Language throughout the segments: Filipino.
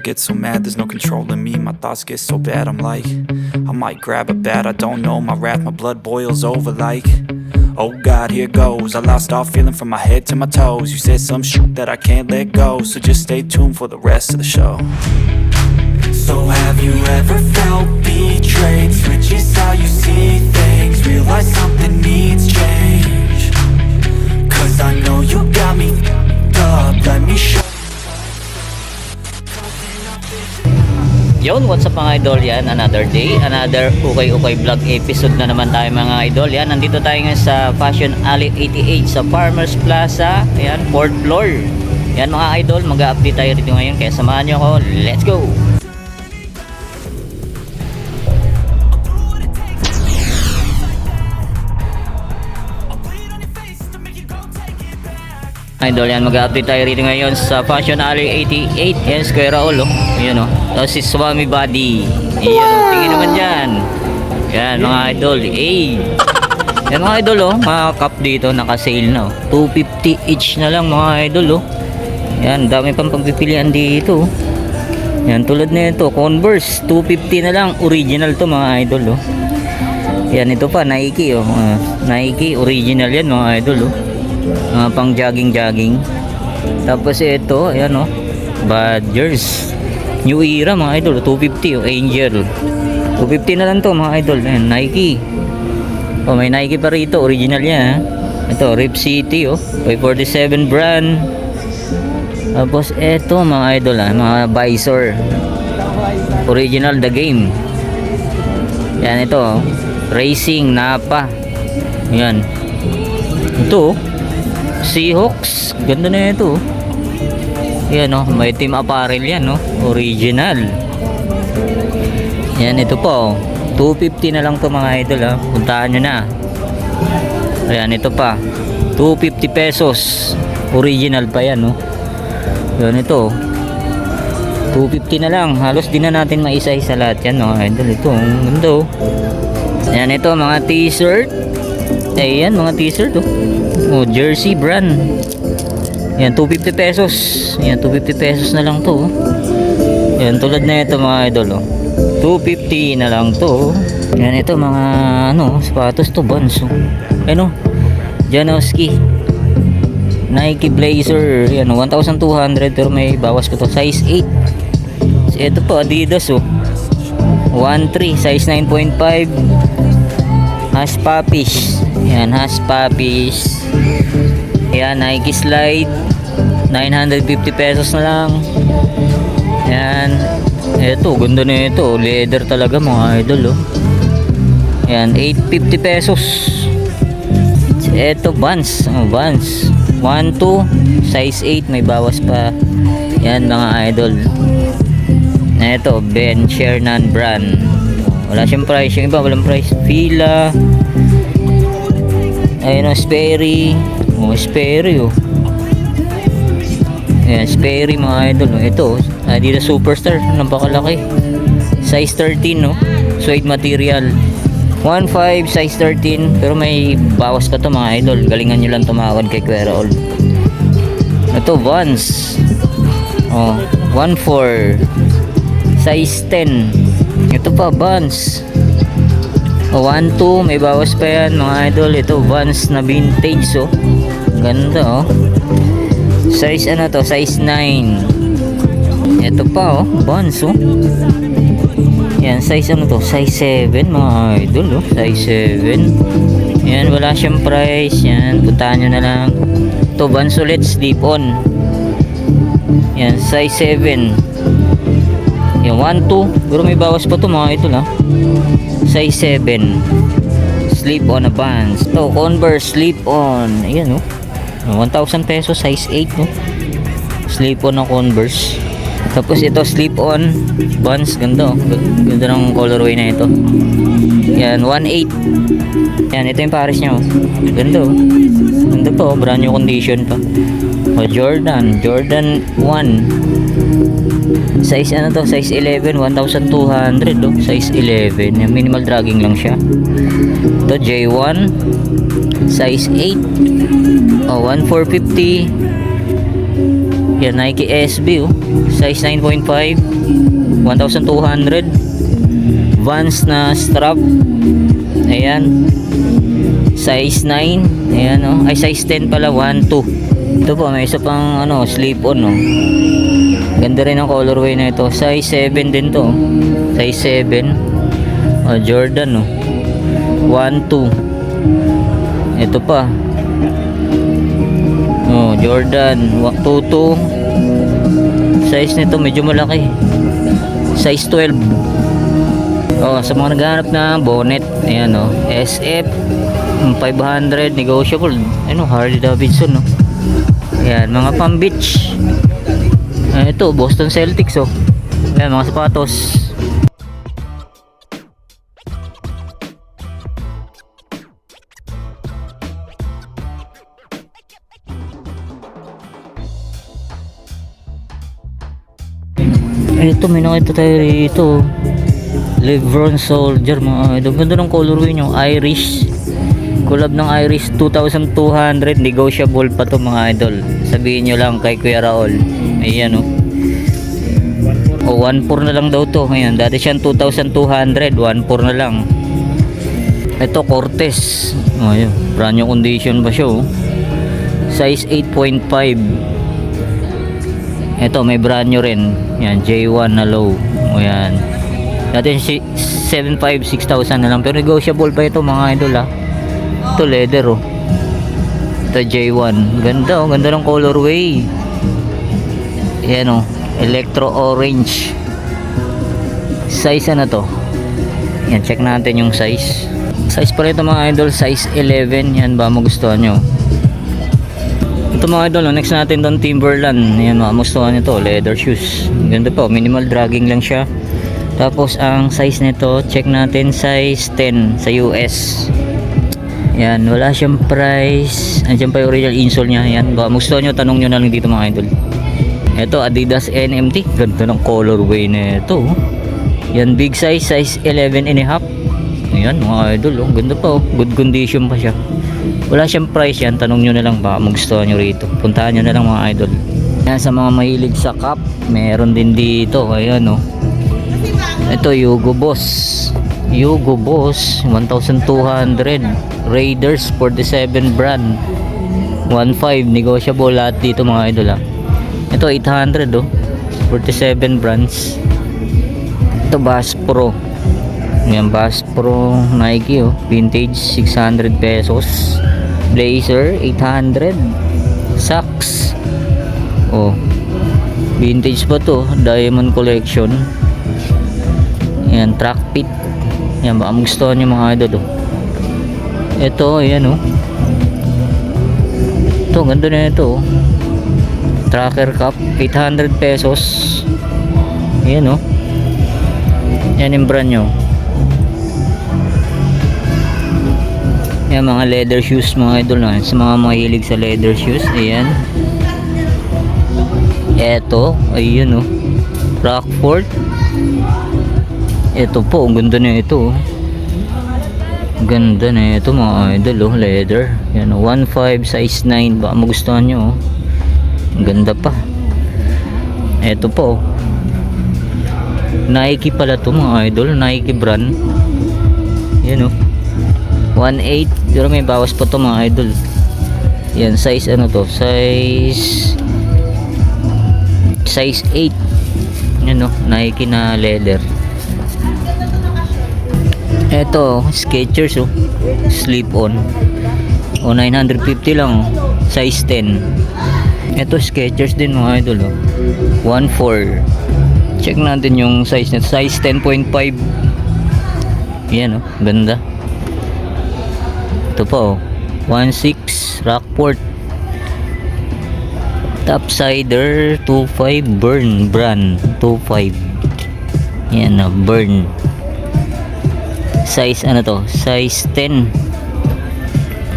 get so mad, there's no controlling me. My thoughts get so bad, I'm like, I might grab a bat, I don't know. My wrath, my blood boils over like, oh God, here goes. I lost all feeling from my head to my toes. You said some shit that I can't let go, so just stay tuned for the rest of the show. So have you ever felt betrayed? Switches how you see things, realize something needs change. Cause I know you got me f***ed up, let me show. Yon, what's up mga idol, yan, another day, another ukay-ukay vlog episode na naman tayo mga idol. Yan, nandito tayo ngayon sa Fashion Alley 88 sa Farmers Plaza, yan, 4th floor. Yan mga idol, mag-update tayo dito ngayon, kaya samahan nyo ako, let's go! Idol, yan, mag-update tayo rito ngayon sa Fashion Alley 88. Yan, Square Raul, oh. Yan, oh. Tapos si Swami Body. Yan, oh. Tingin naman dyan. Yan, mga idol. Hey. Yan, mga idol, oh. Mga cup dito, naka-sale na, oh. 250 each na lang, mga idol, oh. Yan, dami pang pagpipilian dito, oh. Yan, tulad na ito, Converse. 250 na lang. Original to, mga idol, oh. Yan, ito pa, Nike, oh. Nike, original yan, mga idol, oh. Pang jogging. Tapos ito, ayan, oh, Badgers New Era, mga idol, 250, oh, Angel 250 na lang to, mga idol. Ayan, Nike, oh, may Nike pa rito, original yan, ha? Ito, Rip City, oh, by 47 brand. Tapos ito, mga idol, ha? Mga Visor original, The Game. Yan, ito, oh, Racing, Napa. Yan, ito, Seahawks, ganda na ito. Yan, oh, may team apparel yan, no? Original. Yan, ito po, 250 na lang to, mga idol, ha? Puntahan nyo na. Ayan, ito pa, 250 pesos. Original pa yan, no? Yan, ito 250 na lang. Halos di na natin maisa-isa lahat yan, no? Idol, ito, ang ganda, oh. Yan, ito, mga t-shirt. Ayan, mga t-shirt, oh. Oh, jersey brand. Yan, 250 pesos. Yan, 250 pesos na lang to, oh. Yan, tulad na ito, mga idol, oh. 250 na lang to, oh. Yan, ito, mga ano, sapatos to, Vans, oh. Ano, Janowski Nike Blazer. Yan, 1,200, pero may bawas ko to, size 8. Ito po, Adidas, oh, 1.3, size 9.5. Hush Puppies. Yan, Hush Puppies. Yan, Nike Slide, 950 pesos na lang. Yan, eto, ganda na ito, leather talaga, mga idol, oh. Yan, 850 pesos. Eto, Vans, oh, Vans 1.2, size 8, may bawas pa. Yan, mga idol. Eto, Ben Sherman brand. Wala siyang price, yung iba walang price. Fila, ayun, oh, Sperry. Oh, Sperry, oh. Ayan, Sperry, mga idol, oh. Ito, Adidas Superstar, napakalaki, size 13, no? Suede material, 1.5, size 13, pero may bawas pa to, mga idol. Galingan nyo lang tumawad kay Kuya Raul. Ito, Vans, oh, 1.4, size 10. Ito pa, Vans, 1.2, may bawas pa yan, mga idol. Ito, Vans na vintage, oh. Ganda, oh. Size ano to, size 9. Ito pa, oh, Vans, oh. Yan, size ano to, size 7, mga idol, oh. Size 7. Yan, wala siyang price. Yan, puntahan nyo na lang. Ito, Vans ulit, slip on. Yan, size 7. Yan, 1.2, pero may bawas pa to, mga idol, ha. Size 7, slip on na Vans. Ito, Converse slip on. Ayan, oh, 1,000 pesos, size 8, no? Slip on na Converse. Tapos ito, slip on Vans, ganda, oh. Ganda ng colorway na ito. Yan, 1.8. Yan, ito yung pares niya, oh. Ganda, oh. Ganda pa, oh, brand new condition pa. Oh, Jordan 1, size ano to, size 11, 1,200, oh. Size 11, minimal dragging lang siya. Ito, J1, size 8, oh, 1,450. Yan, Nike SB oh. Size 9.5, 1,200. Vans na strap. Ayan. Size 9. Ayan oh. Ay, size 10 pala, 1, 2. Ito po, may isa pang ano, slip-on oh. Ganda rin ang colorway na ito. Size 7 din to. Size 7. Oh, Jordan oh. 1, 2. Ito pa. Oh, Jordan 2, 2. Size nito medyo malaki. Size 12. Oh, sa mga naghahanap ng bonnet, ayan oh. SF 500 negotiable. Ano, Harley Davidson no. Ayan, mga pang beach. Ito, Boston Celtics oh. Ayan, mga sapatos. Ito, may nakita tayo rito. Lebron Soldier, mga idol. Ganda ng colorway nyo. Irish. Collab ng Irish, 2,200. Negotiable pa to mga idol. Sabihin nyo lang kay Kuya Raul. Ayan oh. O 1,400 na lang daw to. Ayan, dati siyang 2,200. 1,400 na lang. Ito, Cortez. O yun, brand new condition pa siya oh. Size 8.5. Ito, may brand new rin. Yan, J1 na low. O yan. Dati 7,500, 6,000 na lang. Pero negotiable pa ito mga idol ha. Ito leather oh. Ito J1. Ganda oh. Ganda ng colorway. Yan oh. Electro orange. Size ano to? Yan, check natin yung size. Size pa rin ito mga idol. Size 11. Yan ba magustuhan nyo? Ito mga idol, next natin doon Timberland. Ayan, magustuhan nito, leather shoes. Ganda po, minimal dragging lang siya. Tapos ang size nito, check natin size 10 sa US. Ayan, wala siyang price. Andiyan pa yung original insole niya. Ayan, baka magustuhan nyo, tanong nyo na lang dito mga idol. Ito, Adidas NMT. Ganda ng colorway na ito. Yan, big size, size 11 and a half. Ayan mga idol, oh. Ganda pa oh. Good condition pa siya. Wala siyang price yan, tanong nyo na lang baka magustuhan nyo rito. Puntahan nyo na lang mga idol. Yan, sa mga mahilig sa cup, meron din dito. Ayan oh. Ito Hugo Boss. Hugo Boss 1,200. Raiders 47 brand 1,500 negotiable lahat dito mga idol ah. Ito 800 oh. 47 brands. Ito Bass Pro. Yan, Bass Pro Nike oh. Vintage 600 pesos. Blazer 800. Socks oh. Vintage pa to, Diamond Collection. Yan, track fit. Yan, baka magustuhan yung mga idol oh. Ito, ayan oh. Ito, ganda na ito oh. Tracker cup 800 pesos. Ayan oh. Yan yung brand nyo. Yan, mga leather shoes mga idol na. Sa mga mahilig sa leather shoes, ayan. Eto, ayun oh. Rockford. Ito po, ang ganda na ito oh. Ganda na ito mga idol oh, leather. Yan oh, 1,500 size 9. Baka magustuhan nyo oh. Ang ganda pa. Ito po oh. Nike pala to mga idol, Nike brand. Yan oh. 1,800 pero may bawas pa to mga idol. Yan, size ano to? Size 8. Yan oh, Nike na leather. Eto, Skechers oh. Slip on. O 950 lang oh. Size 10. Eto Skechers din mga idol oh. 1,400. Check natin yung size nito. Size 10.5. Yan oh, ganda. Ito pa oh. 1,600 Rockport. Topsider 2,500 Burn brand 2,500. Yan oh, Burn. Size ano to? Size 10.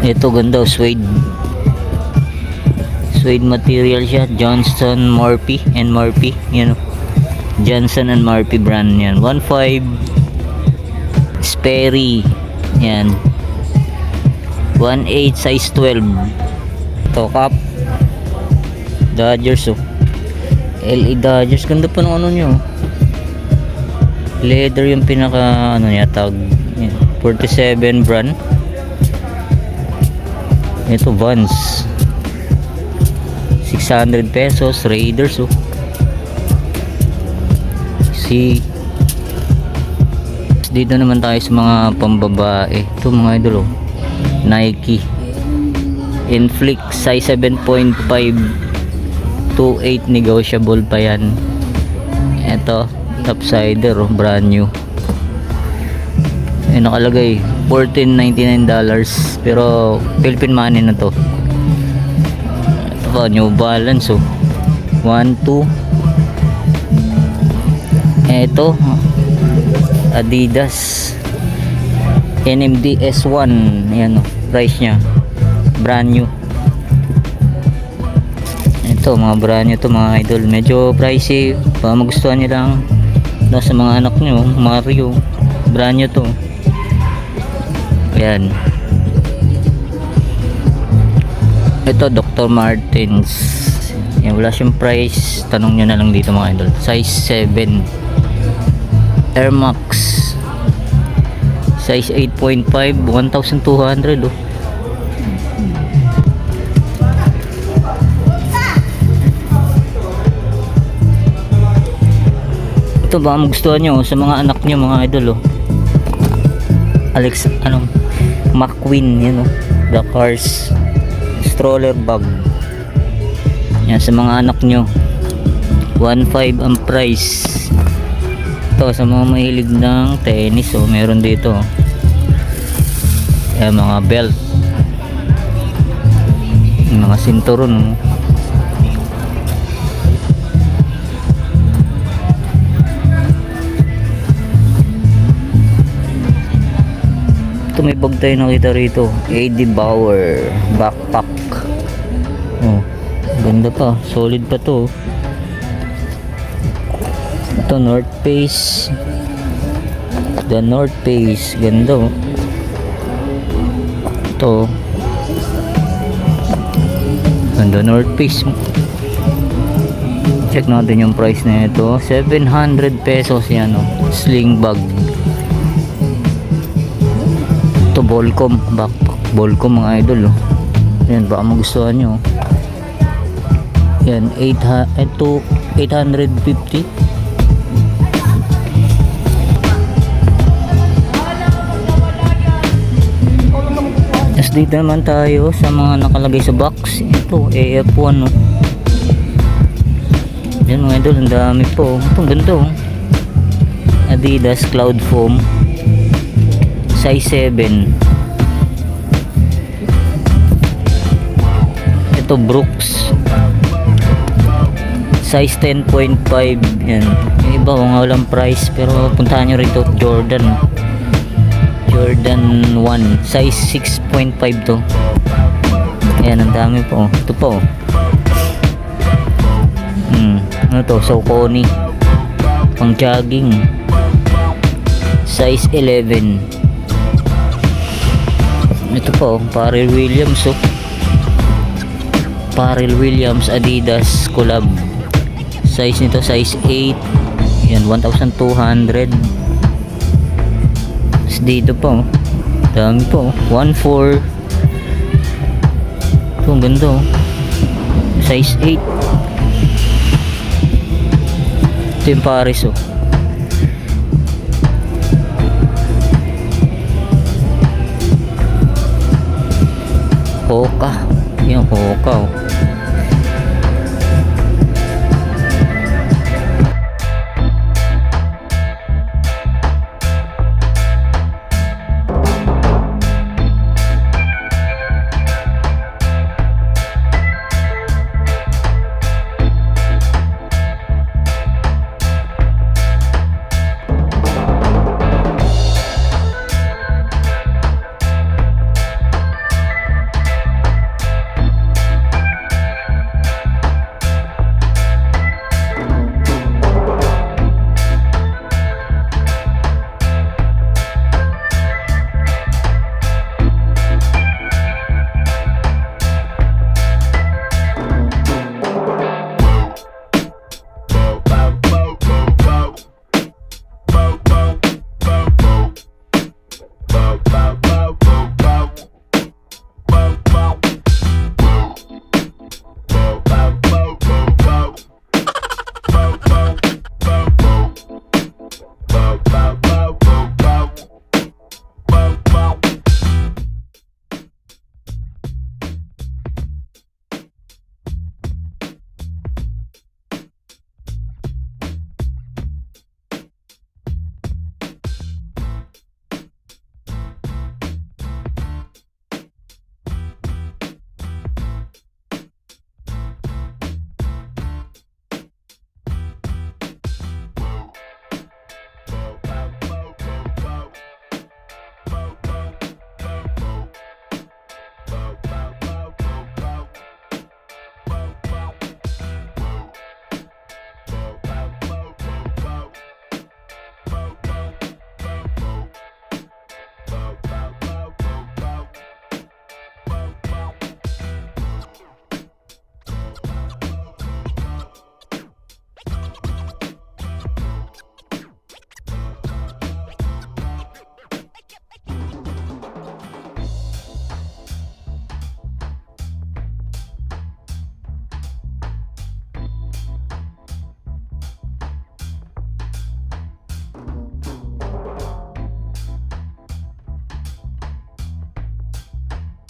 Ito ganda oh, suede. Suede material siya. Johnston Murphy and Murphy. Yan oh. Johnson and Murphy brand yan. 1,500. Sperry. Yan. 1,800 size 12. Ito cup. Dodgers oh. LA Dodgers. Ganda pa ng ano nyo. Leather yung pinaka ano niya tag. 47 brand. Ito Vans. 600 pesos. Raiders oh. Dito naman tayo sa mga pambabae. Ito mga idol oh. Nike Inflict size 7.5 to 8, negotiable pa yan. Ito topsider oh, brand new. Nakalagay $14.99 pero Philippine money na to. Ito pa, New Balance oh. 1, 2. Ito Adidas NMD S1. Ayan oh, price nya brand new. Ito mga brand new to mga idol, medyo pricey pa magustuhan nyo lang no, sa mga anak nyo. Mario brand new to. Ayan, ito Dr. Martens. Yan, wala siyang price, tanong nyo na lang dito mga idol. Size 7 Air Max size 8.5, 1,200 oh. Ito ba magustuhan nyo sa mga anak nyo mga idol oh. McQueen yan oh. The Cars stroller bag. Yan sa mga anak nyo. 1.5 ang price. Ito sa mga mahilig ng tennis oh, meron dito oh. Yan mga belt, mga sinturon oh. Ito may bag tayo nakita rito, AD Bauer backpack oh, ganda pa, solid pa to. Ito North Face, the North Face, ganda oh. Ito ganda North Face. Check natin yung price na ito, 700 pesos yan oh. Sling bag. Ito Volcom backpack, Volcom mga idol oh. Yan, baka magustuhan nyo. Yan, ito 850. As dito naman tayo sa mga nakalagay sa box. Ito AF1 oh. Yan mga idol, ang dami po. Ito ganda oh. Adidas Cloud Foam size 7. Ito Brooks size 10.5. yan, yung iba mga walang price pero puntahan nyo rito. Jordan 1 size 6.5 to. Ayan, ang dami po. Ito po ano to, Saucony pang jogging size 11. Ito po, Pharrell Williams oh. Pharrell Williams Adidas collab. Size nito size 8. Yan, 1,200. Dito po, dami po, 1.4. Ito, ang ganda oh. Size 8. Ito yung Paris oh. Hoka, yung Hoka oh.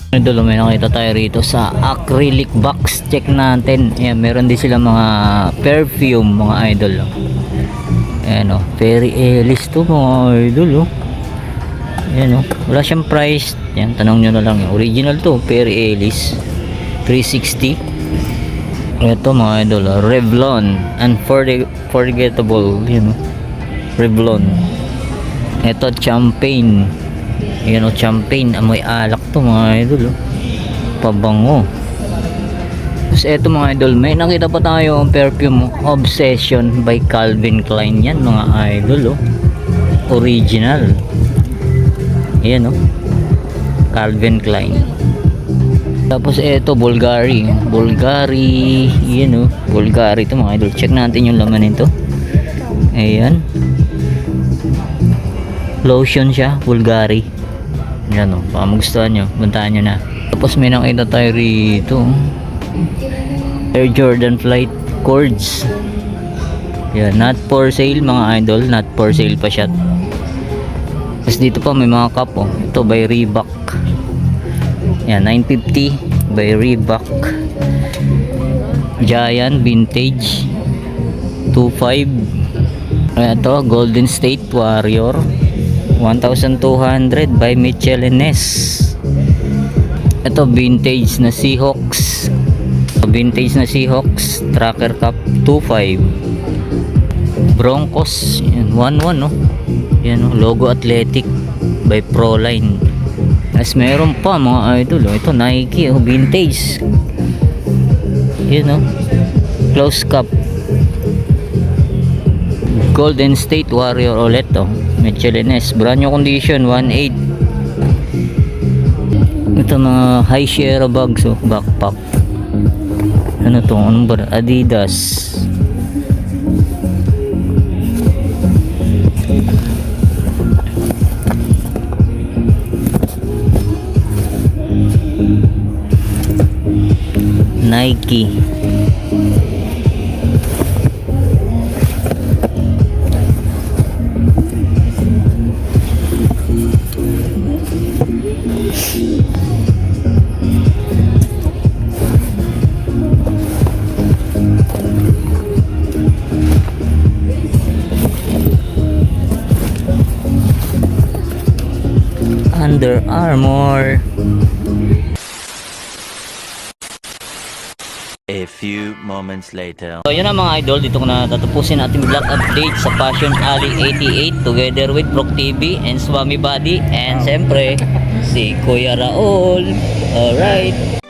Idol, may nakita tayo rito sa acrylic box. Check natin. Ayan, meron din sila mga perfume, mga idol. Ayan o, Perry Ellis to mga idol. Ayan o, wala siyang price. Ayan, tanong nyo na lang. Original to, Perry Ellis 360. Ito mga idol, Revlon Unforgettable. Ayan o, Revlon. Ito, Champagne. Ayan o, Champagne. Amoy alak to mga idol. Pabango. Tapos eto mga idol, may nakita pa tayo ang perfume Obsession by Calvin Klein. Yan mga idol. Original. Ayan o, Calvin Klein. Tapos eto, Bulgari. Ayan o, Bulgari to mga idol. Check natin yung laman nito. Ayan, lotion siya, Bulgari. Yan o, baka magustuhan nyo, puntahan nyo na. Tapos may nakita tayo rito, Air Jordan Flight Cords. Yan, not for sale mga idol, not for sale pa siya. Tapos dito pa may mga cup o. Ito by Reebok. Yan, $950 by Reebok. Giant Vintage 2.5. Ito, Golden State Warrior 1,200 by Mitchell & Ness. Ito, vintage na Seahawks. Tracker Cup 2.5. Broncos, yan, 1.1 no. Yan no, logo athletic by Proline. As meron pa mga idol, ito Nike, vintage. Yan no, close cup. Golden State Warrior ulit to, Mitchell & Ness, brand new condition, 1.8. Ito mga high share bags, backpack. Ano to, anong ba? Adidas. Nike. Under Armour. A few moments later. So yun na mga idol, dito ko na tatapusin ating vlog update sa Passion Alley 88 together with Proc TV and Swami Buddy and siyempre si Kuya Raul. Alright.